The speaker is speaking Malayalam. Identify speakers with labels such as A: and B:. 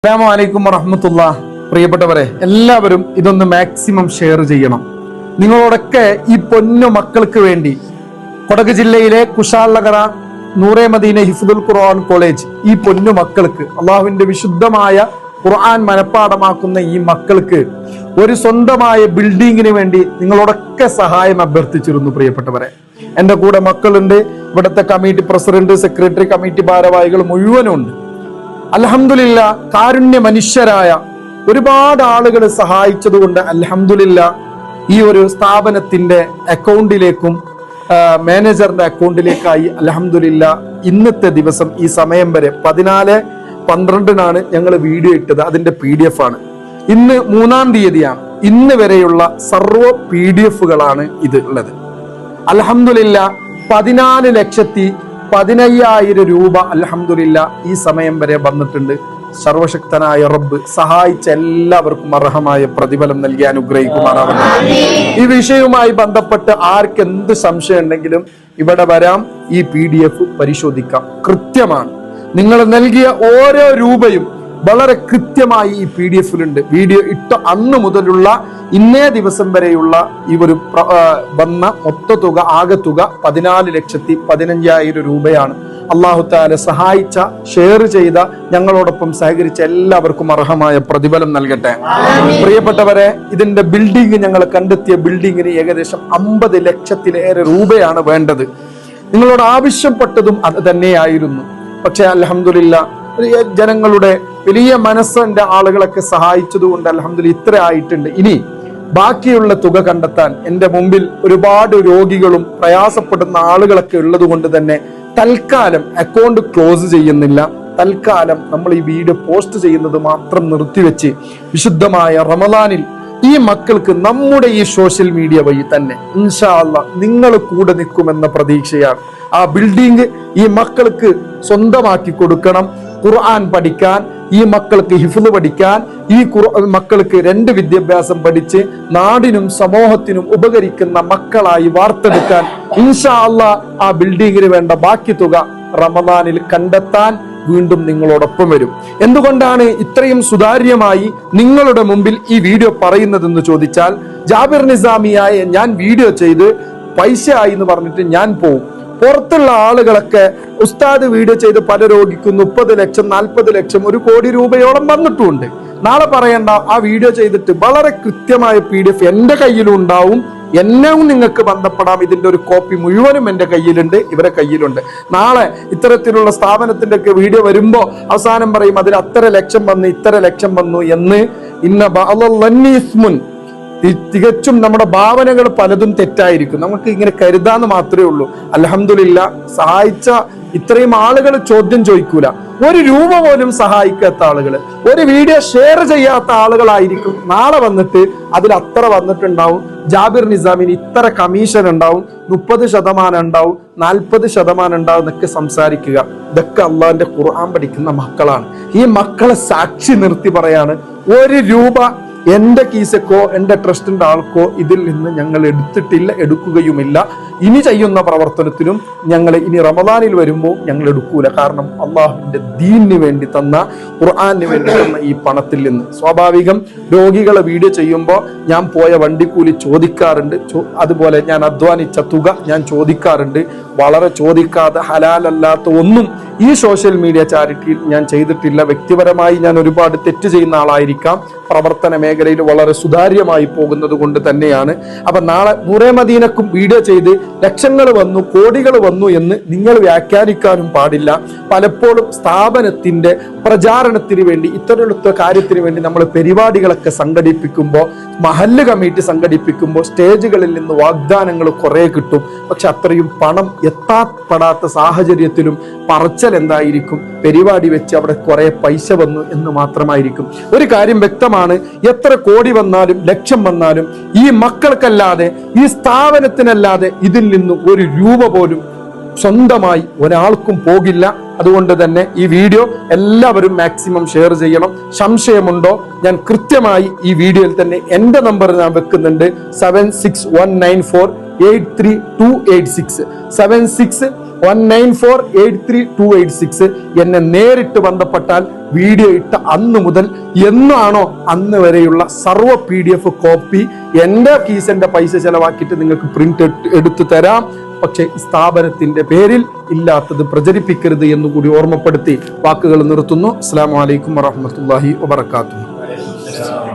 A: അസ്സലാമു അലൈക്കും വറഹ്മത്തുള്ളാഹി. പ്രിയപ്പെട്ടവരെ, എല്ലാവരും ഇതൊന്ന് മാക്സിമം ഷെയർ ചെയ്യണം. നിങ്ങളോടൊക്കെ ഈ പൊന്നു മക്കൾക്ക് വേണ്ടി കൊടക് ജില്ലയിലെ കുശാലനഗർ നൂറെ മദീന ഹിഫ്ദുൽ ഖുർആൻ കോളേജ് ഈ പൊന്നു മക്കൾക്ക്, അള്ളാഹുവിന്റെ വിശുദ്ധമായ ഖുർആൻ മനഃപ്പാഠമാക്കുന്ന ഈ മക്കൾക്ക് ഒരു സ്വന്തമായ ബിൽഡിങ്ങിന് വേണ്ടി നിങ്ങളോടൊക്കെ സഹായം അഭ്യർത്ഥിച്ചിരുന്നു. പ്രിയപ്പെട്ടവരെ, എൻ്റെ കൂടെ മക്കളുണ്ട്, ഇവിടുത്തെ കമ്മിറ്റി പ്രസിഡന്റ്, സെക്രട്ടറി, കമ്മിറ്റി ഭാരവാഹികൾ മുഴുവനും ഉണ്ട്. അൽഹംദുലില്ലാ, കാരുണ്യ മനുഷ്യരായ ഒരുപാട് ആളുകൾ സഹായിച്ചതുകൊണ്ട് അൽഹംദുലില്ലാ ഈ ഒരു സ്ഥാപനത്തിന്റെ അക്കൗണ്ടിലേക്കും മാനേജറിന്റെ അക്കൗണ്ടിലേക്കായി അൽഹംദുലില്ലാ ഇന്നത്തെ ദിവസം ഈ സമയം വരെ 14/12 ഞങ്ങൾ വീഡിയോ ഇട്ടത്. അതിന്റെ PDF ആണ്. ഇന്ന് 3-ാം തീയതിയാണ്. ഇന്ന് വരെയുള്ള സർവ്വ PDF-കളാണ് ഇത് ഉള്ളത്. അൽഹംദുലില്ലാ 14,15,000 രൂപ അൽഹംദുലില്ലാ ഈ സമയം വരെ വന്നിട്ടുണ്ട്. സർവശക്തനായ റബ്ബ് സഹായിച്ച എല്ലാവർക്കും അർഹമായ പ്രതിഫലം നൽകി അനുഗ്രഹിക്കുമാറാവട്ടെ. ഈ വിഷയവുമായി ബന്ധപ്പെട്ട് ആർക്ക് എന്ത് സംശയം ഉണ്ടെങ്കിലും ഇവിടെ വരാം, ഈ PDF പരിശോധിക്കാം. കൃത്യമാണ്. നിങ്ങൾ നൽകിയ ഓരോ രൂപയും വളരെ കൃത്യമായി ഈ PDF-ലുണ്ട്. വീഡിയോ ഇട്ട അന്ന് മുതലുള്ള ഇന്നേ ദിവസം വരെയുള്ള ഈ ഒരു വന്ന മൊത്ത തുക, ആകെ തുക 14,15,000 രൂപയാണ്. അല്ലാഹു തആല സഹായിച്ച, ഷെയർ ചെയ്ത, ഞങ്ങളോടൊപ്പം സഹകരിച്ച എല്ലാവർക്കും അർഹമായ പ്രതിഫലം നൽകട്ടെ. പ്രിയപ്പെട്ടവരെ, ഇതിന്റെ ബിൽഡിംഗ്, ഞങ്ങൾ കണ്ടെത്തിയ ബിൽഡിങ്ങിന് ഏകദേശം 50 ലക്ഷത്തിലേറെ രൂപയാണ് വേണ്ടത്. നിങ്ങളോട് ആവശ്യപ്പെട്ടതും അത് തന്നെയായിരുന്നു. പക്ഷെ അൽഹംദുലില്ലാ ജനങ്ങളുടെ വലിയ മനസ്സിന്റെ ആളുകളൊക്കെ സഹായിച്ചതുകൊണ്ട് അൽഹംദുലില്ലാ ഇത്ര ആയിട്ടുണ്ട്. ഇനി ബാക്കിയുള്ള തുക കണ്ടെത്താൻ എൻ്റെ മുമ്പിൽ ഒരുപാട് രോഗികളും പ്രയാസപ്പെടുന്ന ആളുകളൊക്കെ ഉള്ളത് കൊണ്ട് തന്നെ തൽക്കാലം അക്കൗണ്ട് ക്ലോസ് ചെയ്യുന്നില്ല. തൽക്കാലം നമ്മൾ ഈ വീഡിയോ പോസ്റ്റ് ചെയ്യുന്നത് മാത്രം നിർത്തിവെച്ച് വിശുദ്ധമായ റമദാനിൽ ഈ മക്കൾക്ക് നമ്മുടെ ഈ സോഷ്യൽ മീഡിയ വഴി തന്നെ ഇൻഷാ അല്ലാഹ് നിങ്ങൾ കൂടെ നിൽക്കുമെന്ന പ്രതീക്ഷയാണ്. ആ ബിൽഡിംഗ് ഈ മക്കൾക്ക് സ്വന്തമാക്കി കൊടുക്കണം. ഖുർആൻ പഠിക്കാൻ, ഈ മക്കൾക്ക് ഹിഫ്ള് പഠിക്കാൻ, ഈ മക്കൾക്ക് 2 വിദ്യാഭ്യാസം പഠിച്ച് നാടിനും സമൂഹത്തിനും ഉപകരിക്കുന്ന മക്കളായി വാർത്തെടുക്കാൻ ഇൻഷാ അല്ലാഹ് ആ ബിൽഡിങ്ങിന് വേണ്ട ബാക്കി തുക റമദാനിൽ കണ്ടെത്താൻ വീണ്ടും നിങ്ങളോടൊപ്പം വരും. എന്തുകൊണ്ടാണ് ഇത്രയും സുതാര്യമായി നിങ്ങളുടെ മുമ്പിൽ ഈ വീഡിയോ പറയുന്നതെന്ന് ചോദിച്ചാൽ, ജാബിർ നിസാമിയായ ഞാൻ വീഡിയോ ചെയ്ത് പൈസ ആയി എന്ന് പറഞ്ഞിട്ട് ഞാൻ പോവും. പുറത്തുള്ള ആളുകളൊക്കെ ഉസ്താദ് വീഡിയോ ചെയ്ത് പല രോഗിക്കും 30 ലക്ഷം, 40 ലക്ഷം, 1 കോടി രൂപയോളം വന്നിട്ടുമുണ്ട്. നാളെ പറയണ്ട, ആ വീഡിയോ ചെയ്തിട്ട് വളരെ കൃത്യമായ PDF എൻ്റെ കയ്യിലും ഉണ്ടാവും. എന്നെയും നിങ്ങൾക്ക് ബന്ധപ്പെടാം. ഇതിന്റെ ഒരു കോപ്പി മുഴുവനും എൻ്റെ കയ്യിലുണ്ട്, ഇവരെ കയ്യിലുണ്ട്. നാളെ ഇത്തരത്തിലുള്ള സ്ഥാപനത്തിന്റെ ഒക്കെ വീഡിയോ വരുമ്പോ അവസാനം പറയും അതിൽ അത്ര ലക്ഷം വന്നു, ഇത്ര ലക്ഷം വന്നു എന്ന്. ഇന്ന ബഅ്ളന്നിസ്മുൻ, തികച്ചും നമ്മുടെ ഭാവനകൾ പലതും തെറ്റായിരിക്കും. നമുക്ക് ഇങ്ങനെ കരുതാന്ന് മാത്രമേ ഉള്ളൂ. അൽഹംദുലില്ലാ സഹായിച്ച ഇത്രയും ആളുകൾ ചോദ്യം ചോദിക്കൂല. 1 രൂപ പോലും സഹായിക്കാത്ത ആളുകൾ, ഒരു വീഡിയോ ഷെയർ ചെയ്യാത്ത ആളുകളായിരിക്കും നാളെ വന്നിട്ട് അതിൽ അത്ര വന്നിട്ടുണ്ടാവും, ജാബിർ നിസാമിന് ഇത്ര കമ്മീഷൻ ഉണ്ടാവും, 30% ഉണ്ടാവും, 40% ഉണ്ടാവും എന്നൊക്കെ സംസാരിക്കുക. ഇതൊക്കെ അള്ളാഹിന്റെ ഖുർആൻ പഠിക്കുന്ന മക്കളാണ്. ഈ മക്കളെ സാക്ഷി നിർത്തി പറയാണ്, 1 രൂപ എന്റെ കീസക്കോ എന്റെ ട്രസ്റ്റിന്റെ ആൾക്കോ ഇതിൽ നിന്ന് ഞങ്ങൾ എടുത്തിട്ടില്ല, എടുക്കുകയുമില്ല. ഇനി ചെയ്യുന്ന പ്രവർത്തനത്തിനും ഞങ്ങൾ ഇനി റമദാനിൽ വരുമ്പോൾ ഞങ്ങൾ എടുക്കൂല. കാരണം അള്ളാഹുവിന്റെ ദീനിന് വേണ്ടി തന്ന, ഖുർആനിന് വേണ്ടി തന്ന ഈ പണത്തിൽ നിന്ന്. സ്വാഭാവികം, രോഗികളെ വീഡിയോ ചെയ്യുമ്പോൾ ഞാൻ പോയ വണ്ടിക്കൂലി ചോദിക്കാറുണ്ട്, അതുപോലെ ഞാൻ അധ്വാനിച്ച തുക ഞാൻ ചോദിക്കാറുണ്ട്. വളരെ ചോദിക്കാതെ ഹലാലല്ലാത്ത ഒന്നും ഈ സോഷ്യൽ മീഡിയ ചാരിറ്റിയിൽ ഞാൻ ചെയ്തിട്ടില്ല. വ്യക്തിപരമായി ഞാൻ ഒരുപാട് തെറ്റ് ചെയ്യുന്ന ആളായിരിക്കാം. പ്രവർത്തന മേഖലയിൽ വളരെ സുതാര്യമായി പോകുന്നത് കൊണ്ട് തന്നെയാണ്. അപ്പൊ നാളെ നൂറെ മദീനക്കും വീഡിയോ ചെയ്ത് ലക്ഷങ്ങൾ വന്നു, കോടികൾ വന്നു എന്ന് നിങ്ങൾ വ്യാഖ്യാനിക്കാനും പാടില്ല. പലപ്പോഴും സ്ഥാപനത്തിന്റെ പ്രചാരണത്തിന് വേണ്ടി, ഇത്തരത്തിലുള്ള കാര്യത്തിന് വേണ്ടി നമ്മൾ പരിപാടികളൊക്കെ സംഘടിപ്പിക്കുമ്പോൾ, മഹല്ല് കമ്മിറ്റി സംഘടിപ്പിക്കുമ്പോൾ സ്റ്റേജുകളിൽ നിന്ന് വാഗ്ദാനങ്ങൾ കുറെ കിട്ടും. പക്ഷെ അത്രയും പണം എത്താപ്പെടാത്ത സാഹചര്യത്തിലും പറച്ചൽ എന്തായിരിക്കും? പരിപാടി വെച്ച് അവിടെ കുറെ പൈസ വന്നു എന്ന് മാത്രമായിരിക്കും. ഒരു കാര്യം വ്യക്തമാണ്, എത്ര കോടി വന്നാലും ലക്ഷം വന്നാലും ഈ മക്കൾക്കല്ലാതെ, ഈ സ്ഥാപനത്തിനല്ലാതെ ഇതിൽ നിന്ന് 1 രൂപ പോലും സ്വന്തമായി ഒരാൾക്കും പോകില്ല. അതുകൊണ്ട് തന്നെ ഈ വീഡിയോ എല്ലാവരും മാക്സിമം ഷെയർ ചെയ്യണം. സംശയമുണ്ടോ? ഞാൻ കൃത്യമായി ഈ വീഡിയോയിൽ തന്നെ എൻ്റെ നമ്പർ ഞാൻ വെക്കുന്നുണ്ട്, 76194 76 7619483286 എന്നെ നേരിട്ട് ബന്ധപ്പെട്ടാൽ വീഡിയോ ഇട്ട അന്ന് മുതൽ എന്നാണോ അന്ന് വരെയുള്ള സർവ്വ PDF കോപ്പി എൻ്റെ കീസന്റെ പൈസ ചെലവാക്കിയിട്ട് നിങ്ങൾക്ക് പ്രിന്റ് എടുത്തു തരാം. പക്ഷെ സ്ഥാപനത്തിന്റെ പേരിൽ ഇല്ലാത്തത് പ്രചരിപ്പിക്കരുത് എന്നുകൂടി ഓർമ്മപ്പെടുത്തി വാക്കുകൾ നിർത്തുന്നു. അസ്സലാമു അലൈക്കും വറഹ്മത്തുള്ളാഹി വബറകാതുഹു.